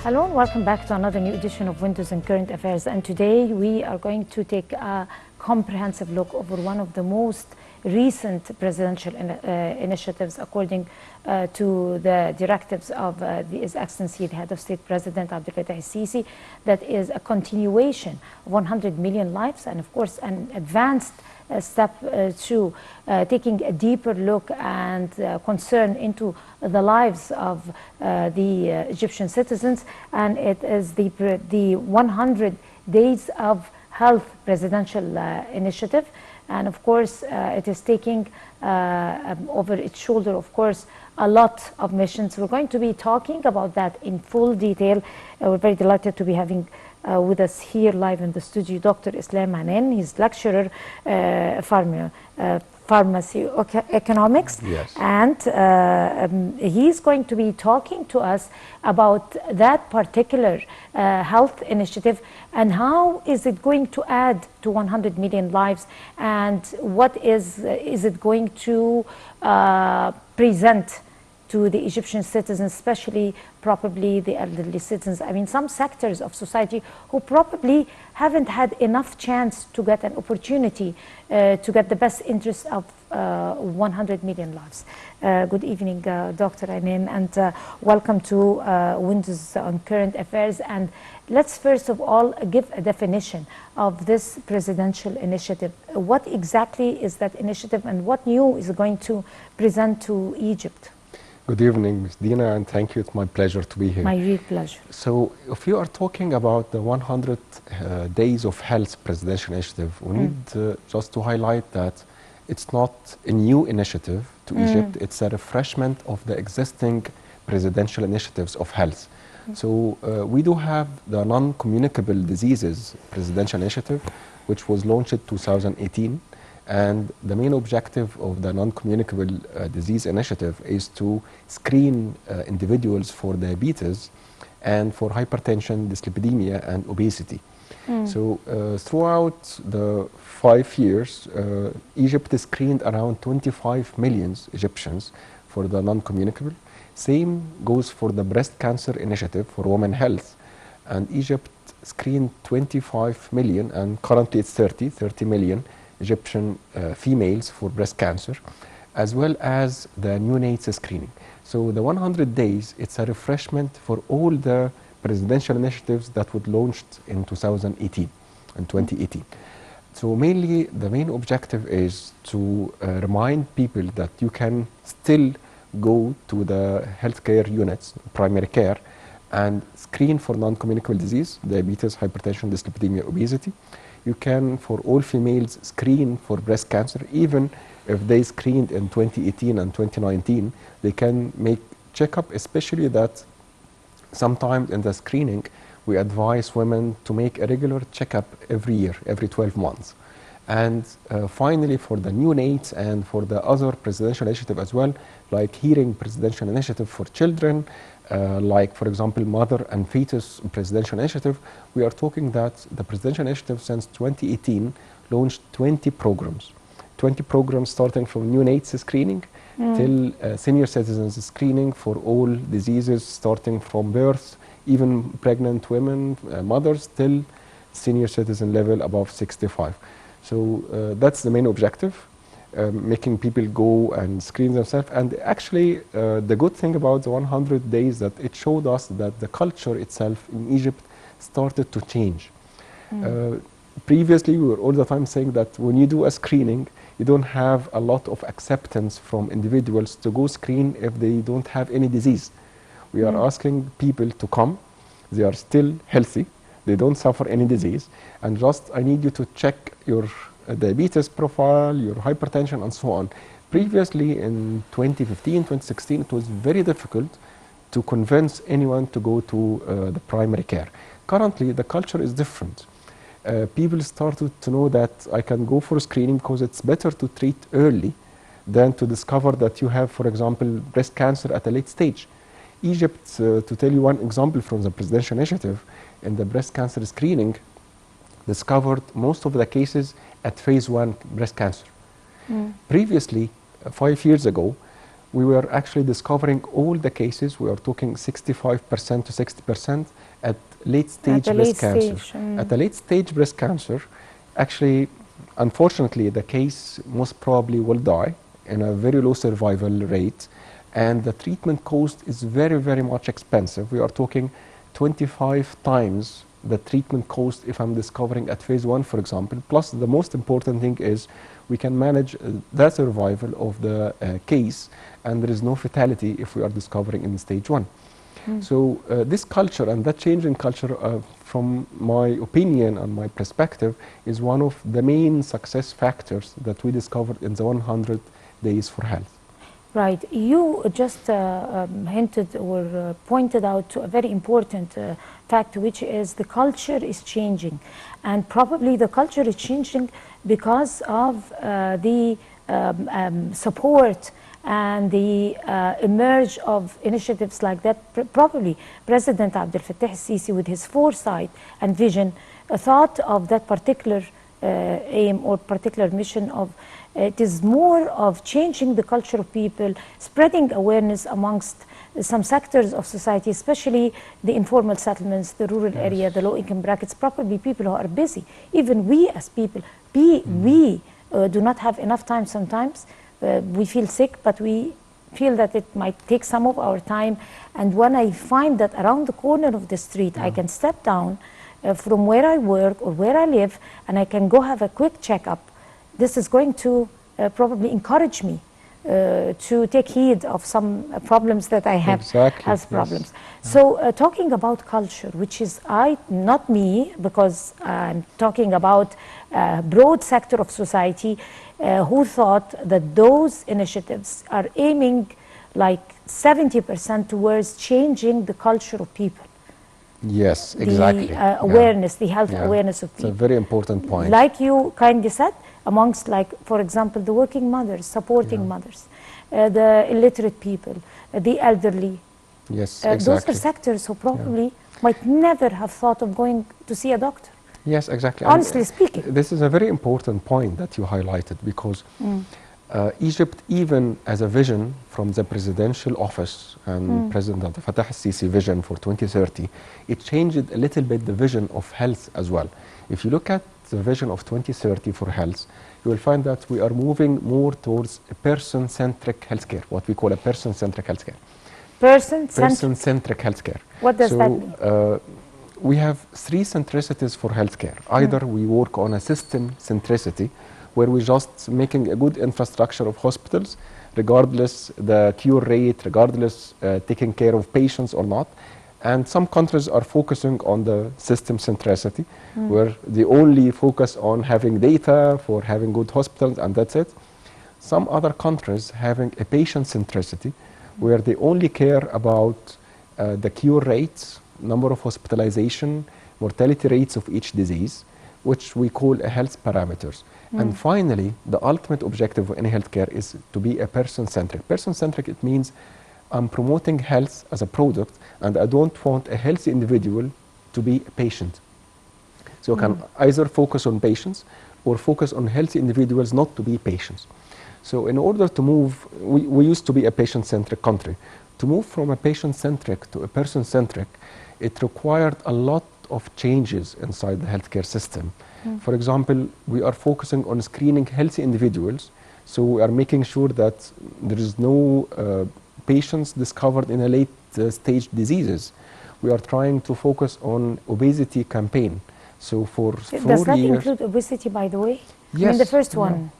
Hello and welcome back to another new edition of Windows and Current Affairs. And today we are going to take a comprehensive look over one of the most recent presidential initiatives according to the directives of His Excellency, the Head of State President Abdul Fattah al-Sisi. That is a continuation of 100 million lives and of course an advanced step to taking a deeper look and concern into the lives of the Egyptian citizens, and it is the 100 Days of Health presidential initiative, and of course it is taking over its shoulder, of course, a lot of missions. We're going to be talking about that in full detail. We're very delighted to be having with us here live in the studio Dr. Islam Anan. He's lecturer pharmacy economics, yes. And he's going to be talking to us about that particular health initiative and how is it going to add to 100 million lives, and what is it going to present to the Egyptian citizens, especially probably the elderly citizens. I mean, some sectors of society who probably haven't had enough chance to get an opportunity to get the best interest of 100 million lives. Good evening, Dr. Anan, and welcome to Windows on Current Affairs. And let's first of all give a definition of this presidential initiative. What exactly is that initiative and what new is it going to present to Egypt? Good evening, Ms. Dina, and thank you. It's my pleasure to be here. My real pleasure. So, if you are talking about the 100 Days of Health presidential initiative, we need just to highlight that it's not a new initiative to Egypt. It's a refreshment of the existing presidential initiatives of health. So, we do have the non-communicable diseases presidential initiative, which was launched in 2018. And the main objective of the non-communicable disease initiative is to screen individuals for diabetes and for hypertension, dyslipidemia, and obesity. So throughout the 5 years, Egypt screened around 25 million Egyptians for the non-communicable. Same goes for the breast cancer initiative for women health. And Egypt screened 25 million, and currently it's 30 million Egyptian females for breast cancer, as well as the neonates screening. So the 100 days, it's a refreshment for all the presidential initiatives that were launched in 2018 and 2018. So mainly the main objective is to remind people that you can still go to the healthcare units, primary care, and screen for non-communicable disease, diabetes, hypertension, dyslipidemia, obesity. You can, for all females, screen for breast cancer. Even if they screened in 2018 and 2019, they can make checkup, especially that sometimes in the screening, we advise women to make a regular checkup every year, every 12 months. And finally, for the neonates and for the other presidential initiative as well, like hearing presidential initiative for children, like, for example, mother and fetus presidential initiative, we are talking that the presidential initiative since 2018 launched 20 programs. 20 programs starting from neonates screening till senior citizens screening for all diseases starting from birth, even pregnant women, mothers, till senior citizen level above 65. So that's the main objective. Making people go and screen themselves. And actually, the good thing about the 100 days that it showed us that the culture itself in Egypt started to change. Previously, we were all the time saying that when you do a screening, you don't have a lot of acceptance from individuals to go screen if they don't have any disease. We are asking people to come. They are still healthy. They don't suffer any disease. And just, I need you to check your diabetes profile, your hypertension, and so on. Previously, in 2015, 2016, it was very difficult to convince anyone to go to the primary care. Currently, the culture is different. People started to know that I can go for screening because it's better to treat early than to discover that you have, for example, breast cancer at a late stage. Egypt, to tell you one example from the presidential initiative, in the breast cancer screening, discovered most of the cases at phase 1 breast cancer. Previously, 5 years ago, we were actually discovering all the cases. We are talking 65% to 60% at late stage breast cancer. At a late stage breast cancer, actually, unfortunately, the case most probably will die in a very low survival rate, and the treatment cost is very, very much expensive. We are talking 25 times the treatment cost if I'm discovering at phase 1, for example. Plus, the most important thing is we can manage the survival of the case, and there is no fatality if we are discovering in stage 1. So this culture and that change in culture, from my opinion and my perspective, is one of the main success factors that we discovered in the 100 days for health. Right. You just hinted or pointed out to a very important fact, which is the culture is changing. And probably the culture is changing because of the support and the emerge of initiatives like that. Probably President Abdel Fattah al-Sisi, with his foresight and vision, thought of that particular aim or particular mission of it is more of changing the culture of people, spreading awareness amongst some sectors of society, especially the informal settlements, the rural area, the low-income brackets, probably people who are busy. Even we as people, we do not have enough time sometimes. We feel sick, but we feel that it might take some of our time. And when I find that around the corner of the street, I can step down from where I work or where I live, and I can go have a quick checkup, this is going to probably encourage me to take heed of some problems that I have as problems. So talking about culture, which is not me, because I'm talking about a broad sector of society who thought that those initiatives are aiming like 70% towards changing the culture of people. Yes, exactly. The awareness, the health awareness of people. It's a very important point. Like you kindly said, amongst, like, for example, the working mothers, supporting mothers, the illiterate people, the elderly. Yes, exactly. Those are sectors who probably might never have thought of going to see a doctor. Yes, exactly. Honestly speaking. This is a very important point that you highlighted, because Egypt, even as a vision from the presidential office and President Abdel Fattah al-Sisi vision for 2030, it changed a little bit the vision of health as well. If you look at the vision of 2030 for health, you will find that we are moving more towards a person-centric healthcare, what we call a person-centric healthcare. Person-centric healthcare. What does that mean? We have 3 centricities for healthcare. Either we work on a system centricity, where we're just making a good infrastructure of hospitals, regardless the cure rate, regardless taking care of patients or not. And some countries are focusing on the system centricity, where they only focus on having data for having good hospitals, and that's it. Some other countries having a patient centricity, where they only care about the cure rates, number of hospitalization, mortality rates of each disease, which we call a health parameters. And finally, the ultimate objective of any healthcare is to be a person-centric. Person-centric, it means I'm promoting health as a product, and I don't want a healthy individual to be a patient. So I can either focus on patients or focus on healthy individuals not to be patients. So in order to move, we used to be a patient-centric country. To move from a patient-centric to a person-centric, it required a lot of changes inside the healthcare system. For example, we are focusing on screening healthy individuals, so we are making sure that there is no patients discovered in a late stage diseases. We are trying to focus on obesity campaign. So for 4 years... Does that include obesity, by the way? Yes. I mean, the first one.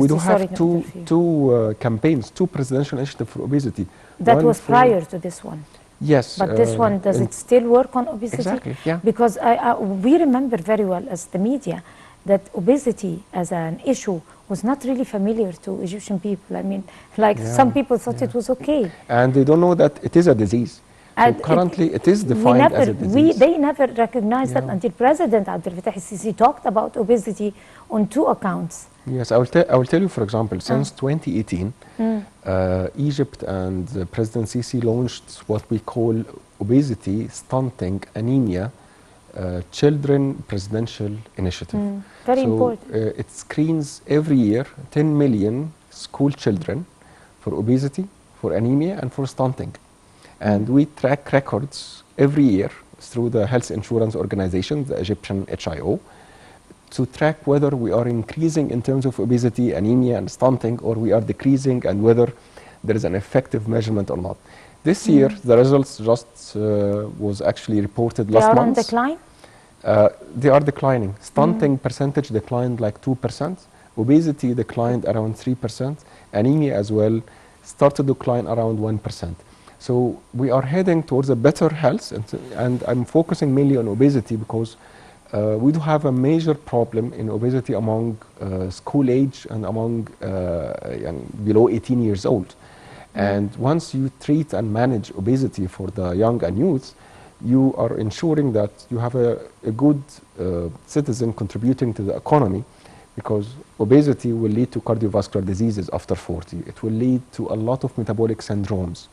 We do have two campaigns, 2 presidential initiatives for obesity. That was prior to this one. Yes. But this one, does it still work on obesity? Exactly, yeah. Because we remember very well as the media that obesity as an issue was not really familiar to Egyptian people. I mean, like some people thought it was okay. And they don't know that it is a disease. So currently it is defined as a disease. They never recognized that until President Abdel Fattah al-Sisi talked about obesity on 2 accounts. Yes, I will tell you, for example, since 2018, Egypt and President Sisi launched what we call obesity, stunting, anemia, children presidential initiative. Very important. It screens every year 10 million school children for obesity, for anemia, and for stunting. And we track records every year through the health insurance organization, the Egyptian HIO, to track whether we are increasing in terms of obesity, anemia, and stunting, or we are decreasing, and whether there is an effective measurement or not. This year, the results just was actually reported last month. They are on decline? They are declining. Stunting percentage declined like 2%. Obesity declined around 3%. Anemia as well started to decline around 1%. So we are heading towards a better health, and I'm focusing mainly on obesity because we do have a major problem in obesity among school age and among below 18 years old. And once you treat and manage obesity for the young and youth, you are ensuring that you have a good citizen contributing to the economy, because obesity will lead to cardiovascular diseases after 40. It will lead to a lot of metabolic syndromes.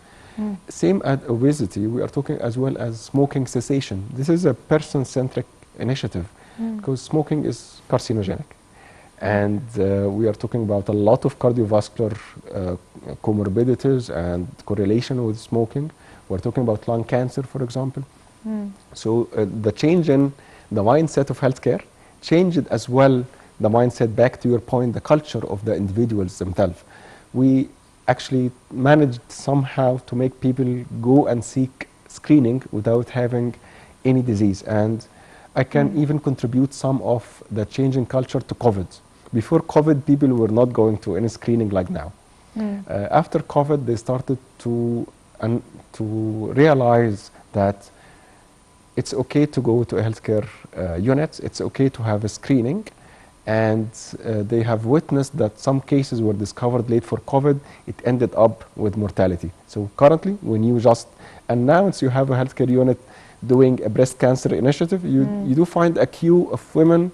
Same as obesity, we are talking as well as smoking cessation. This is a person-centric initiative because smoking is carcinogenic. And we are talking about a lot of cardiovascular comorbidities and correlation with smoking. We're talking about lung cancer, for example. So the change in the mindset of healthcare changed as well the mindset, back to your point, the culture of the individuals themselves. We actually managed somehow to make people go and seek screening without having any disease. And I can even contribute some of the change in culture to COVID. Before COVID, people were not going to any screening like now. After COVID, they started to realize that it's okay to go to a healthcare unit, it's okay to have a screening, and they have witnessed that some cases were discovered late for COVID, it ended up with mortality. So currently, when you just announce you have a healthcare unit doing a breast cancer initiative, you do find a queue of women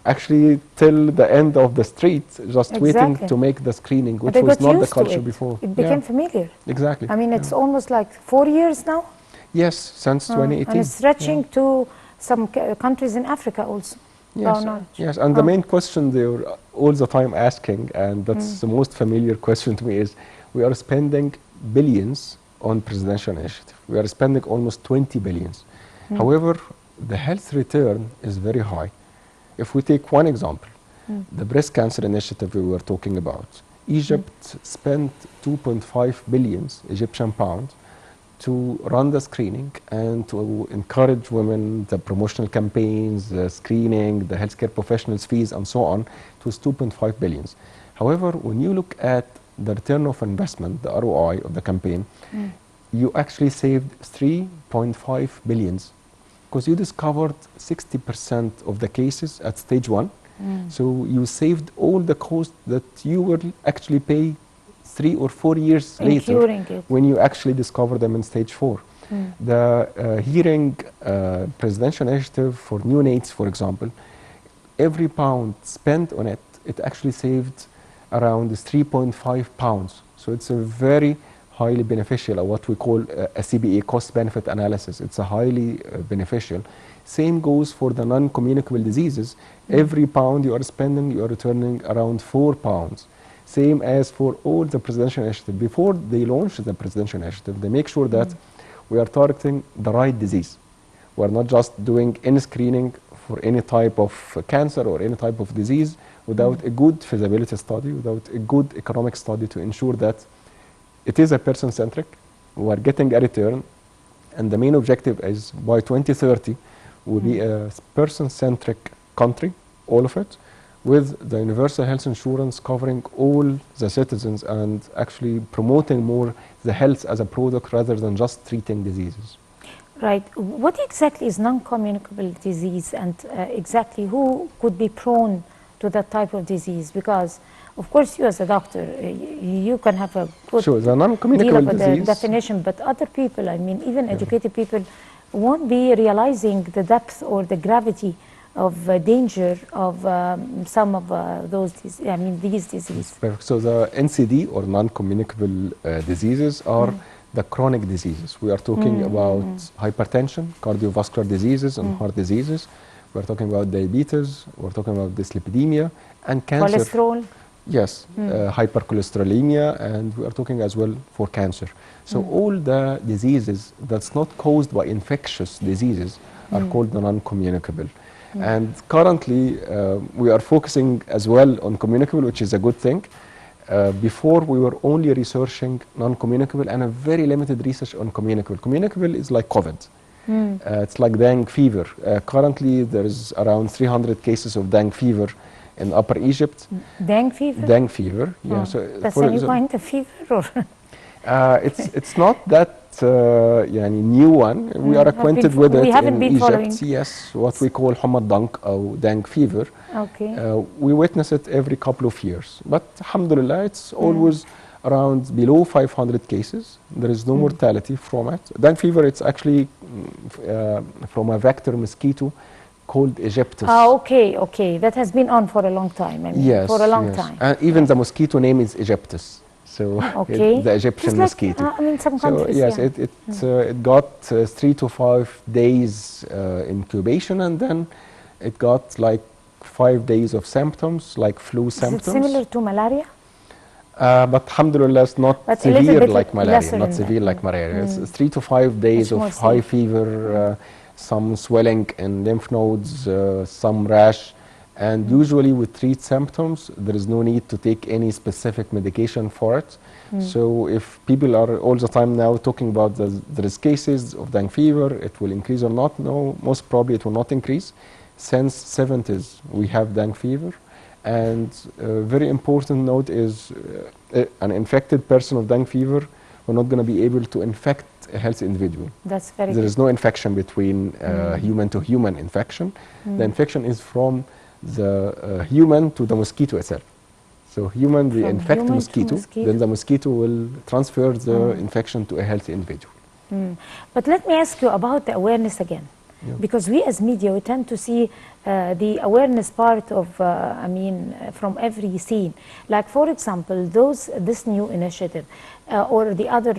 actually till the end of the street, just waiting to make the screening, which was not the culture before. It became familiar. Exactly. I mean, it's almost like 4 years now. Yes, since 2018. And it's stretching to some countries in Africa also. Yes, yes. And the main question they were all the time asking, and that's the most familiar question to me, is we are spending billions on presidential initiative. We are spending almost 20 billions. However, the health return is very high. If we take one example, the breast cancer initiative we were talking about, Egypt spent 2.5 billion Egyptian pounds to run the screening and to encourage women, the promotional campaigns, the screening, the healthcare professionals' fees, and so on. It was 2.5 billion. However, when you look at the return of investment, the ROI of the campaign, you actually saved 3.5 billion, because you discovered 60% of the cases at stage 1. So you saved all the cost that you will actually pay 3 or 4 years later when you actually discover them in stage 4. The hearing presidential initiative for neonates, for example, every pound spent on it, it actually saved around 3.5 pounds. So it's a very highly beneficial, or what we call a CBA, cost-benefit analysis. It's a highly beneficial. Same goes for the non-communicable diseases. Every pound you are spending, you are returning around 4 pounds. Same as for all the presidential initiative. Before they launch the presidential initiative, they make sure that we are targeting the right disease. We are not just doing any screening for any type of cancer or any type of disease without a good feasibility study, without a good economic study to ensure that it is a person-centric, we are getting a return, and the main objective is by 2030 will be a person-centric country, all of it, with the universal health insurance covering all the citizens and actually promoting more the health as a product rather than just treating diseases. Right. What exactly is non-communicable disease, and exactly who could be prone to that type of disease? Because, of course, you as a doctor, you can have a good the non-communicable disease definition, but other people, I mean, even educated people, won't be realizing the depth or the gravity of danger of some of these diseases. Perfect. So the NCD, or non-communicable diseases, are the chronic diseases. We are talking about hypertension, cardiovascular diseases, and heart diseases. We're talking about diabetes, we're talking about dyslipidemia, and cancer. Cholesterol. Yes, hypercholesterolemia, and we are talking as well for cancer. So all the diseases that's not caused by infectious diseases are called the non-communicable. And currently, we are focusing as well on communicable, which is a good thing. Before, we were only researching non-communicable and a very limited research on communicable. Communicable is like COVID. It's like dengue fever. Currently, there is around 300 cases of dengue fever in Upper Egypt. Dengue fever? Dengue fever, yeah. Oh. So That's a new kind of fever? Or it's not that new one. We are acquainted with it in Egypt. Yes, what we call humad dank or dengue fever. Okay. We witness it every couple of years. But alhamdulillah, it's always around below 500 cases. There is no mortality from it. Dengue fever, it's actually from a vector mosquito called Aegyptus. Ah, okay, okay. That has been on for a long time. I mean, Yes, for a long yes. time. And even the mosquito name is Aegyptus. So Okay. the Egyptian Just like, mosquito. I mean, some So countries, yes, yeah. it got 3 to 5 days incubation, and then it got like 5 days of symptoms, like flu symptoms. Is it similar to malaria? But alhamdulillah, it's not But a little severe bit like malaria. lesser Not than severe that. like malaria. It's 3 to 5 days Much more of high safe. fever, some swelling in lymph nodes, some rash. And usually with 3 symptoms, there is no need to take any specific medication for it. So if people are all the time now talking about there is cases of dengue fever, it will increase or not? No, most probably it will not increase. Since 70s, we have dengue fever. And a very important note is an infected person of dengue fever will not going to be able to infect a healthy individual. That's very There good. is no infection between human to human infection. The infection is from the human to the mosquito itself. So human, we From infect human to mosquito, mosquito. then the mosquito will transfer the infection to a healthy individual. But let me ask you about the awareness again. Yeah. Because we as media, we tend to see the awareness part of, from every scene. Like, for example, this new initiative or the other,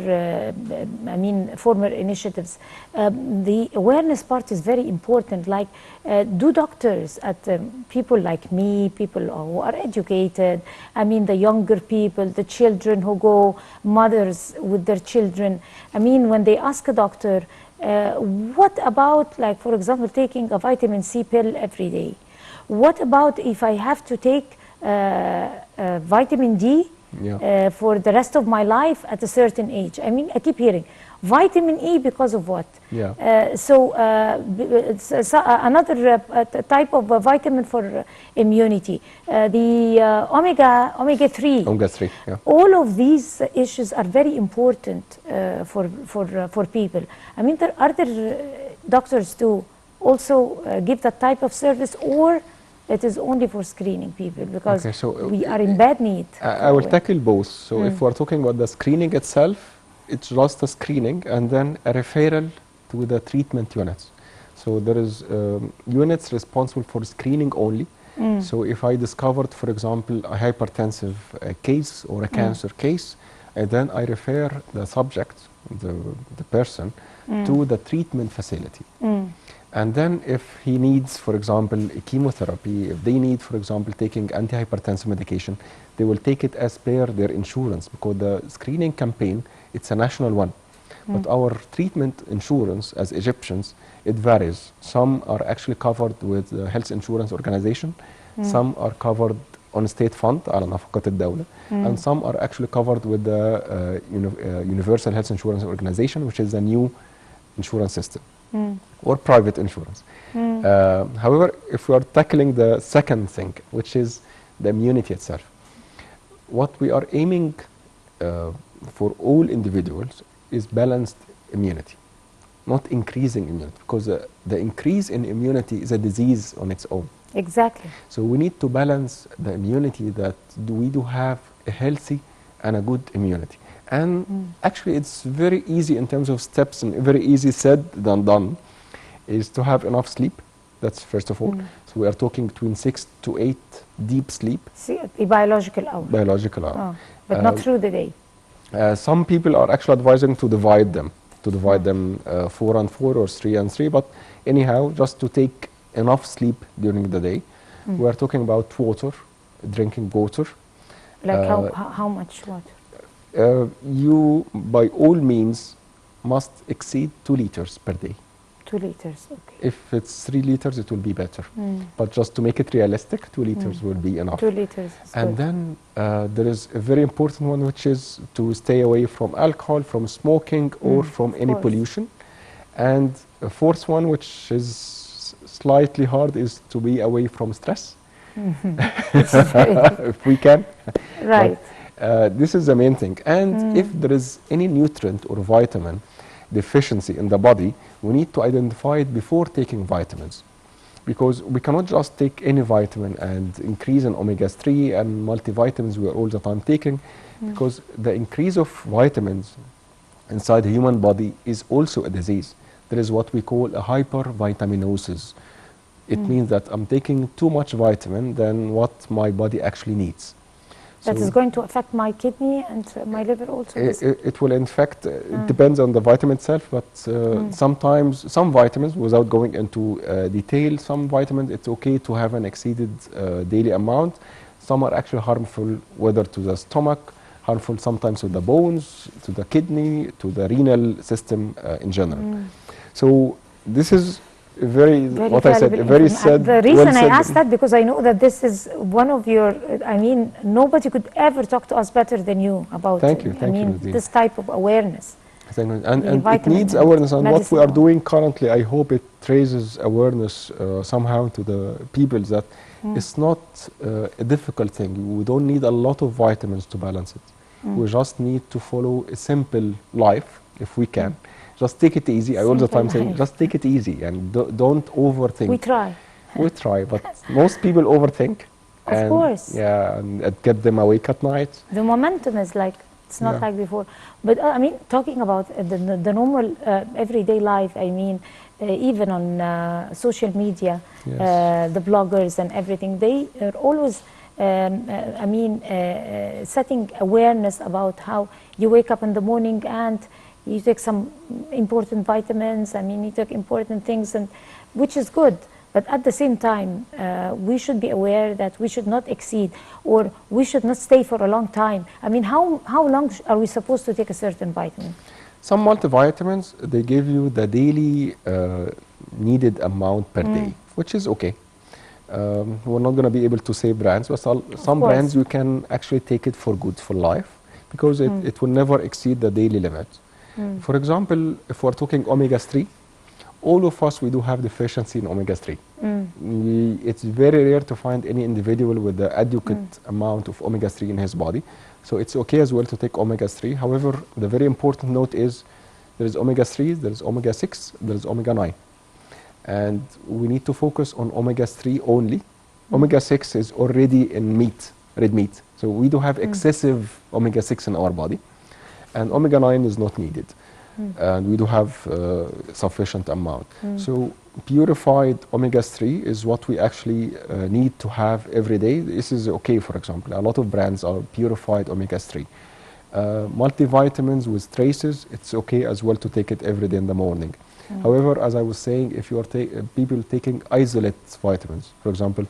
former initiatives, the awareness part is very important. Like, do doctors, people like me, people who are educated, the younger people, the children who go, mothers with their children, when they ask a doctor, what about, like, for example, taking a vitamin C pill every day? What about if I have to take vitamin D for the rest of my life at a certain age? I keep hearing vitamin E because of what? Yeah. Another type of vitamin for immunity, the omega-3. Omega-3, yeah. All of these issues are very important for people. Are there doctors to also give that type of service, or it is only for screening people? Because Okay, so we are in bad need. I will tackle both. So if we're talking about the screening itself, it's just a screening and then a referral to the treatment units. So there is units responsible for screening only. So if I discovered, for example, a hypertensive case or a cancer case, then I refer the subject, the person, to the treatment facility. And then if he needs, for example, chemotherapy, if they need, for example, taking antihypertensive medication, they will take it as per their insurance, because the screening campaign, it's a national one. But our treatment insurance as Egyptians, it varies. Some are actually covered with the health insurance organization, some are covered on state fund, على نفقة الدولة, and some are actually covered with the Universal Health Insurance Organization, which is a new insurance system, or private insurance. However, if we are tackling the second thing, which is the immunity itself, what we are aiming for all individuals is balanced immunity, not increasing immunity, because the increase in immunity is a disease on its own. Exactly. So we need to balance the immunity that we do have a healthy and a good immunity. And actually it's very easy in terms of steps, and very easy said than done, is to have enough sleep. That's first of all. So we are talking between 6 to 8 deep sleep. See, the biological hour. Biological hour. Oh, but not through the day. Some people are actually advising to divide them, 4 and 4 or 3 and 3. But anyhow, just to take enough sleep during the day. We are talking about water, drinking water, Like how much water? You, by all means, must exceed 2 liters per day. 2 liters, okay. If it's 3 liters, it will be better. But just to make it realistic, 2 liters will be enough. 2 liters is And good. then there is a very important one, which is to stay away from alcohol, from smoking, or from any course. pollution. And a fourth one, which is slightly hard, is to be away from stress, if we can. Right. But, this is the main thing. And if there is any nutrient or vitamin deficiency in the body, we need to identify it before taking vitamins. Because we cannot just take any vitamin and increase in omega-3 and multivitamins we are all the time taking, because the increase of vitamins inside the human body is also a disease. There is what we call a hypervitaminosis. It means that I'm taking too much vitamin than what my body actually needs. That is going to affect my kidney and my liver also? It will, in fact, it depends on the vitamin itself, but sometimes some vitamins, without going into detail, some vitamins it's okay to have an exceeded daily amount. Some are actually harmful, whether to the stomach, harmful sometimes to the bones, to the kidney, to the renal system in general. So this is very what I said, very sad. The reason I asked that, because I know that this is one of your, I mean, nobody could ever talk to us better than you about Thank you, this type of awareness. And it needs awareness, and what we are doing currently, I hope it raises awareness somehow to the people that it's not a difficult thing. We don't need a lot of vitamins to balance it. We just need to follow a simple life, if we can. Just take it easy. I all the time say, just take it easy and don't overthink. We try. We try, but most people overthink. Of course. Yeah, and it get them awake at night. The momentum is like, it's not like before. But I mean, talking about the normal everyday life, I mean, even on social media, the bloggers and everything, they are always, I mean, setting awareness about how you wake up in the morning and you take some important vitamins. I mean, you take important things, and which is good. But at the same time, we should be aware that we should not exceed, or we should not stay for a long time. I mean, how long are we supposed to take a certain vitamin? Some multivitamins, they give you the daily needed amount per day, which is okay. We're not going to be able to say brands, but some brands you can actually take it for good for life, because it will never exceed the daily limit. For example, if we're talking omega-3, all of us, we do have deficiency in omega-3. It's very rare to find any individual with the adequate amount of omega-3 in his body. So it's okay as well to take omega-3. However, the very important note is there is omega-3, there is omega-6, there is omega-9. And we need to focus on omega-3 only. Omega-6 is already in meat, red meat. So we do have excessive omega-6 in our body. And omega-9 is not needed. And we do have sufficient amount. So purified omega-3 is what we actually need to have every day. This is okay, for example. A lot of brands are purified omega-3. Multivitamins with traces, it's okay as well to take it every day in the morning. However, as I was saying, if you are people taking isolate vitamins, for example,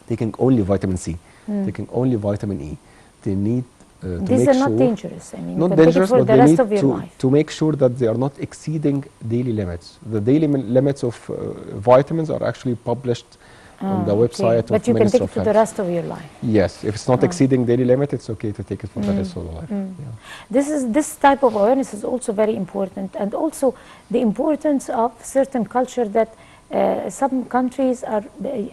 taking only vitamin C, taking only vitamin E, they need these are not dangerous. I mean, not you can dangerous, take it for but the they rest need of your life. to make sure that they are not exceeding daily limits. The daily limits of vitamins are actually published on the website of But you can Ministry take it of for the Health. rest of your life. Yes, if it's not exceeding daily limit, it's okay to take it for the rest of the life. This type of awareness is also very important, and also the importance of certain culture that some countries are.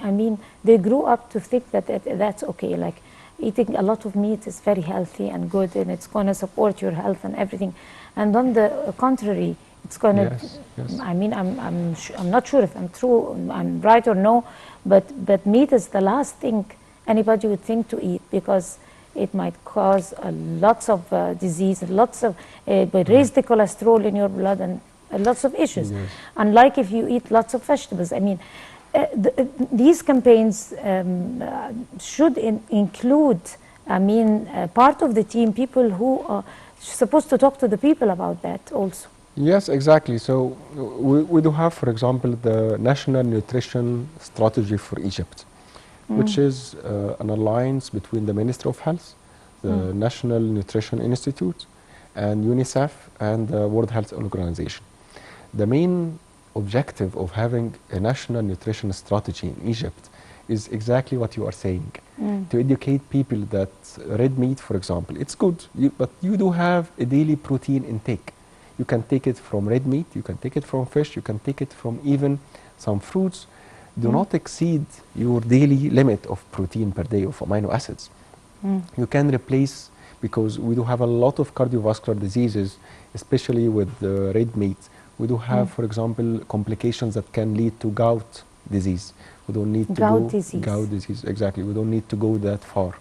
I mean, they grew up to think that that's okay. Like eating a lot of meat is very healthy and good, and it's going to support your health and everything. And on the contrary, it's going to. Yes. I mean, I'm not sure if I'm right or no, but meat is the last thing anybody would think to eat, because it might cause lots of disease, lots of raise the cholesterol in your blood, and lots of issues. Unlike if you eat lots of vegetables. I mean, these campaigns should include, I mean, part of the team, people who are supposed to talk to the people about that also. Yes, exactly. So we do have, for example, the National Nutrition Strategy for Egypt, which is an alliance between the Ministry of Health, the National Nutrition Institute, and UNICEF, and the World Health Organization. The main objective of having a national nutrition strategy in Egypt is exactly what you are saying. To educate people that red meat, for example, it's good, but you do have a daily protein intake. You can take it from red meat, you can take it from fish, you can take it from even some fruits. Do not exceed your daily limit of protein per day of amino acids. You can replace, because we do have a lot of cardiovascular diseases, especially with the red meat. We do have, for example, complications that can lead to gout disease. We don't need to Gout disease. Gout disease, exactly. We don't need to go that far.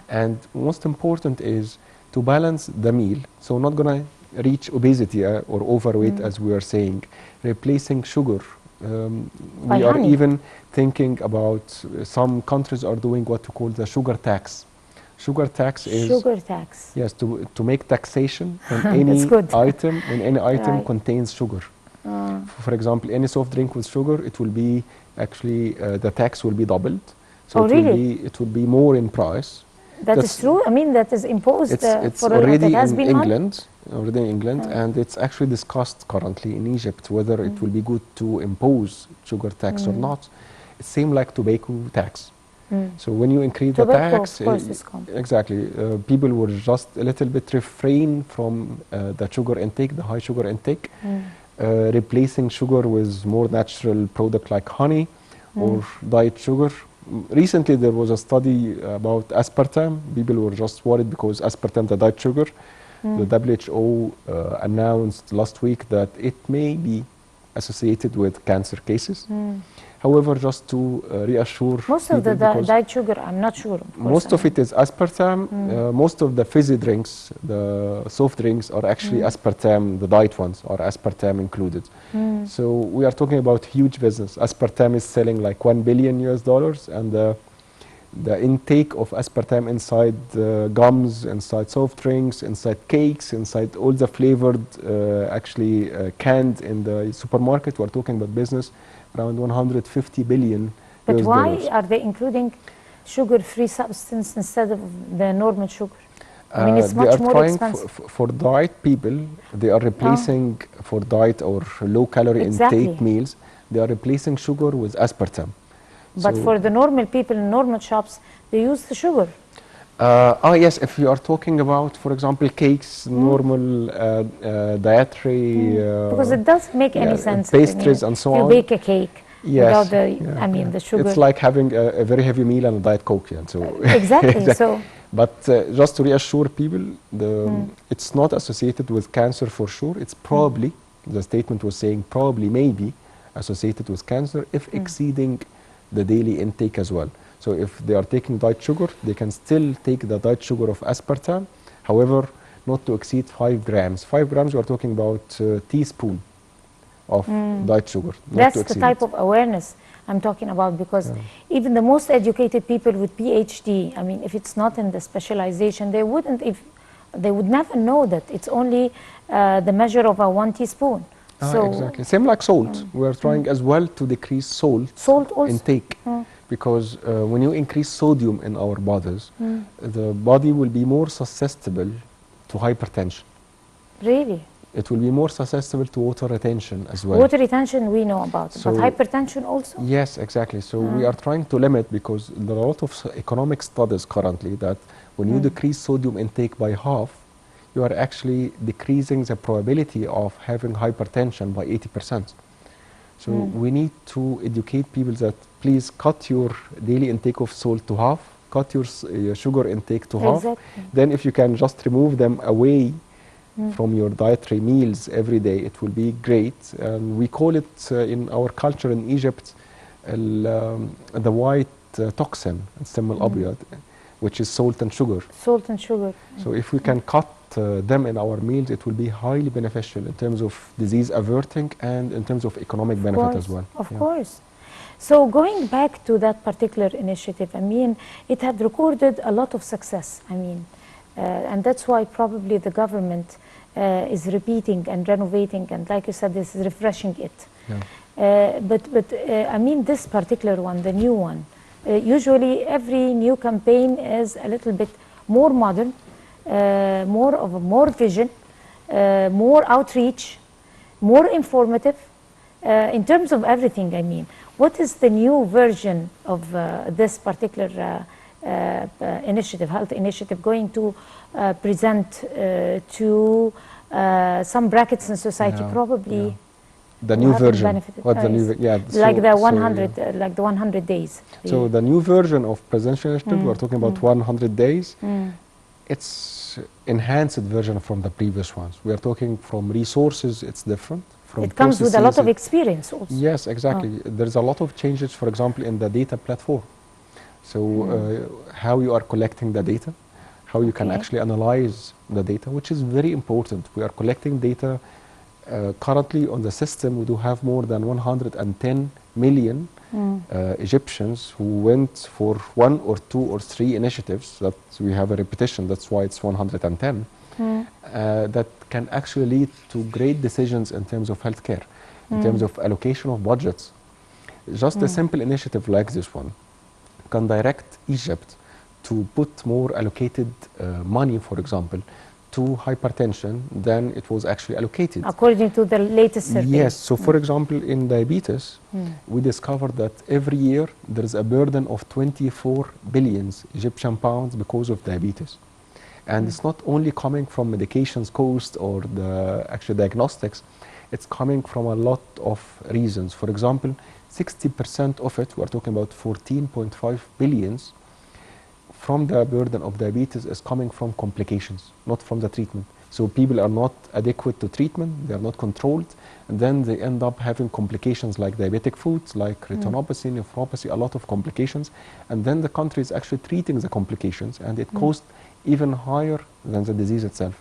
And most important is to balance the meal. So not going to reach obesity or overweight, as we are saying. Replacing sugar. We are honey. even thinking about some countries are doing what we call the sugar tax. Sugar tax is Sugar tax. yes, to make taxation on That's any good. item when any item Right. contains sugar. For example, any soft drink with sugar, it will be actually the tax will be doubled. So Oh, it really? will be more in price. That is That's- true? I mean, that is imposed It's for already it has in been month? England, and it's actually discussed currently in Egypt whether it will be good to impose sugar tax or not. It seems like tobacco tax. So when you increase the Tobacco, tax, of course, is common. exactly, people will just a little bit refrain from the sugar intake, the high sugar intake, replacing sugar with more natural product like honey or diet sugar. Recently, there was a study about aspartame. People were just worried because aspartame, the diet sugar, the WHO announced last week that it may be associated with cancer cases. However, just to reassure Most of the people, because diet sugar, I'm not sure. Of course, most of it is aspartame. Most of the fizzy drinks, the soft drinks, are actually aspartame. The diet ones are aspartame included. So we are talking about huge business. Aspartame is selling like $1 billion US, and the intake of aspartame inside gums, inside soft drinks, inside cakes, inside all the flavored, canned in the supermarket. We are talking about business around 150 billion. But US why dollars. are they including sugar-free substance instead of the normal sugar? I mean, it's They much are more trying expensive. for diet people. They are replacing for diet or low calorie Exactly. intake meals. They are replacing sugar with aspartame. But So- for the normal people in normal shops, they use the sugar. Yes, if you are talking about, for example, cakes, normal dietary. Because it doesn't make any yeah, sense. pastries and so you on. bake a cake Yes, without the, yeah, I mean, yeah. the sugar. It's like having a very heavy meal and a diet coke. Yeah, so Exactly. So, But just to reassure people, it's not associated with cancer for sure. It's probably, the statement was saying probably, maybe associated with cancer if exceeding the daily intake as well. So if they are taking diet sugar, they can still take the diet sugar of aspartame. However, not to exceed 5 grams. 5 grams, we are talking about a teaspoon of diet sugar. Not that's to the exceed type it. of awareness I'm talking about, because even the most educated people with PhD, I mean, if it's not in the specialization, they wouldn't, if they would never know that it's only the measure of a 1 teaspoon. So Exactly. Same like salt. We are trying as well to decrease salt also. intake. Because when you increase sodium in our bodies, the body will be more susceptible to hypertension. Really? It will be more susceptible to water retention as well. Water retention we know about, So- but hypertension also? Yes, exactly. So we are trying to limit, because there are a lot of economic studies currently that when you decrease sodium intake by half, you are actually decreasing the probability of having hypertension by 80%. So we need to educate people that please cut your daily intake of salt to half, cut your sugar intake to half. Exactly. Then if you can just remove them away from your dietary meals every day, it will be great. And we call it in our culture in Egypt the white toxin, السم الأبيض, which is salt and sugar. Salt and sugar. So if we can cut them in our meals, it will be highly beneficial in terms of disease averting and in terms of economic benefit as well. Of Yeah. course. So going back to that particular initiative, I mean, it had recorded a lot of success. I mean, and that's why probably the government is repeating and renovating, and like you said, this is refreshing it. Yeah. But I mean, this particular one, the new one, usually every new campaign is a little bit more modern, more vision, more outreach, more informative, in terms of everything. I mean, what is the new version of this particular initiative, health initiative, going to present to some brackets in society? Yeah, probably yeah. The who new haven't version. benefited. What the new? Yes. Yeah. Like so- the so, 100, yeah. like the 100 days. So the new version of presidential initiative, we're talking about 100 days. It's enhanced version from the previous ones. We are talking from resources, it's different. From It comes with a lot processes, of experience also. Yes, exactly. There's a lot of changes, for example, in the data platform. So how you are collecting the data, how you can Okay. actually analyze the data, which is very important. We are collecting data currently on the system. We do have more than 110 million Egyptians who went for 1 or 2 or 3 initiatives. That we have a repetition, that's why it's 110. That can actually lead to great decisions in terms of healthcare, in terms of allocation of budgets. Just a simple initiative like this one can direct Egypt to put more allocated money, for example, to hypertension than it was actually allocated. According to the latest survey. Yes, so for example, in diabetes, we discovered that every year there is a burden of 24 billion Egyptian pounds because of diabetes. And it's not only coming from medications cost or the actual diagnostics, it's coming from a lot of reasons. For example, 60% of it, we're talking about 14.5 billions, from the burden of diabetes is coming from complications, not from the treatment. So people are not adequate to treatment, they are not controlled, and then they end up having complications like diabetic foods, like retinopathy, nephropathy, a lot of complications. And then the country is actually treating the complications, and it costs even higher than the disease itself.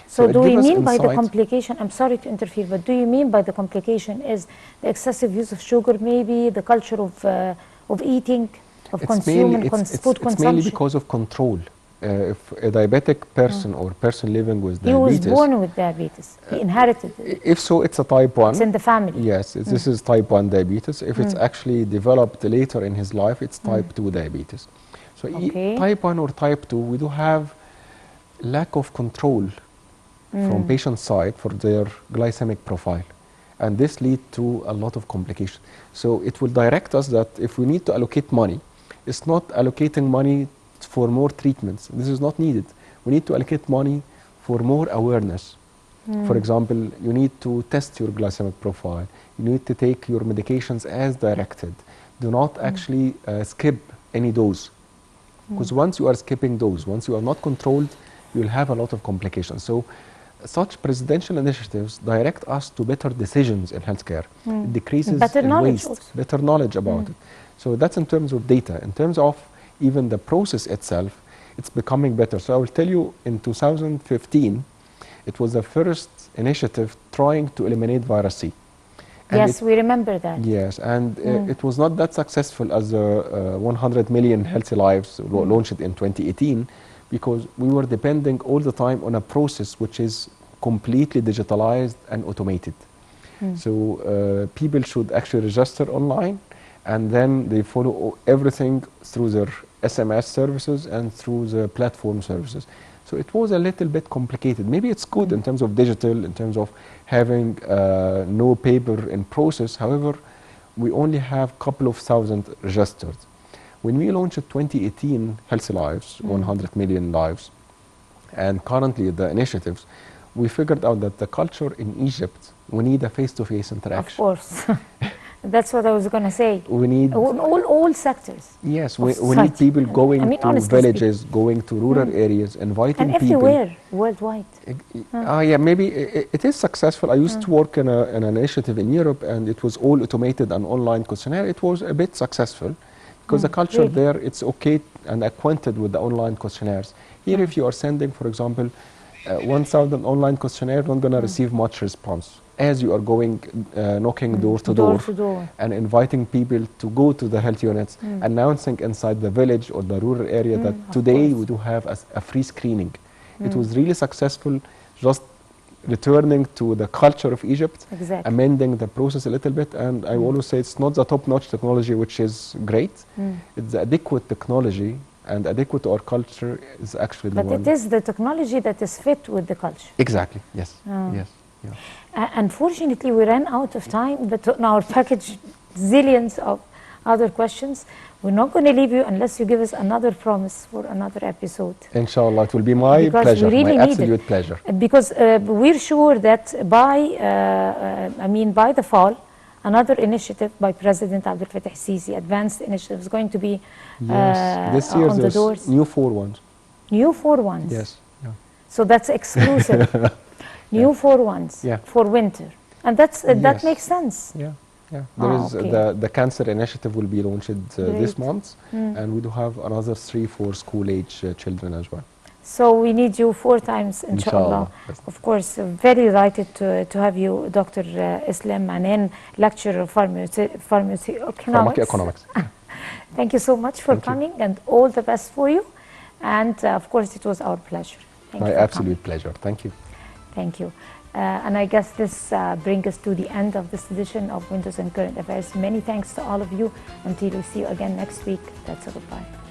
So it do we gives us mean by the insight. complication, I'm sorry to interfere, but do you mean by the complication is the excessive use of sugar, maybe the culture of eating, of consuming, food It's consumption? mainly because of control. If a diabetic person or person living with He was diabetes, born with diabetes. He inherited it. if so, it's a type 1. It's in the family. Yes, this is type 1 diabetes. If it's actually developed later in his life, it's type 2 diabetes. So Okay. type 1 or type 2, we do have lack of control from patient side for their glycemic profile. And this lead to a lot of complications. So it will direct us that if we need to allocate money, it's not allocating money for more treatments. This is not needed. We need to allocate money for more awareness. For example, you need to test your glycemic profile. You need to take your medications as directed. Do not actually skip any dose. Because once you are skipping dose, once you are not controlled, you will have a lot of complications. So such presidential initiatives direct us to better decisions in healthcare. It decreases Better in knowledge waste, also. better knowledge about it. So that's in terms of data. In terms of even the process itself, it's becoming better. So I will tell you, in 2015, it was the first initiative trying to eliminate virus C. And Yes, we remember that. Yes, and it was not that successful as the 100 million healthy lives launched in 2018, because we were depending all the time on a process which is completely digitalized and automated. So people should actually register online, and then they follow everything through their SMS services and through the platform services. So it was a little bit complicated. Maybe it's good in terms of digital, in terms of having no paper in process. However, we only have a couple of thousand registered. When we launched 2018 Healthy Lives, 100 million lives, and currently the initiatives, we figured out that the culture in Egypt, we need a face-to-face Of interaction. course. That's what I was going to say. We need, All sectors. yes, of we need society. people going I mean, to honestly villages, going to rural areas, inviting And people. everywhere, worldwide. Yeah, maybe it is successful. I used to work in an initiative in Europe, and it was all automated and online questionnaire. It was a bit successful because the culture really? there, it's okay and acquainted with the online questionnaires. Here, if you are sending, for example, 1,000 online questionnaire, you're not going to receive much response. As you are going, knocking door to door and inviting people to go to the health units, announcing inside the village or the rural area that today we do have a free screening. It was really successful, just returning to the culture of Egypt, Exactly. amending the process a little bit. And I always say it's not the top-notch technology, which is great. It's the adequate technology and adequate to our culture is actually the But one. it is the technology that is fit with the culture. Exactly, yes, Oh. yes, yeah. Unfortunately, we ran out of time, but in our package, zillions of other questions. We're not going to leave you unless you give us another promise for another episode. Inshallah, it will be my Because pleasure, we really my need absolute it. pleasure. Because we're sure that by the fall, another initiative by President Abdel Fattah Sisi, advanced initiative, is going to be Yes, this year on the there's doors. new 4 ones. New 4 ones. Yes, yeah. So that's exclusive. New 4 ones Yeah. for winter. And that Yes. makes sense. Yeah, yeah. There is okay. the cancer initiative will be launched this Great. month, and we do have another 3 for school age children as well. So we need you 4 times, inshallah. Inshallah. Of course, very delighted to have you, Dr. Islam Anan, lecturer of Pharmacy economics. Thank you so much for Thank you. coming, and all the best for you. And of course, it was our pleasure. Thank My you for absolute pleasure. Thank you. coming. Thank you. And I guess this brings us to the end of this edition of Windows and Current Affairs. Many thanks to all of you. Until we see you again next week, that's a goodbye.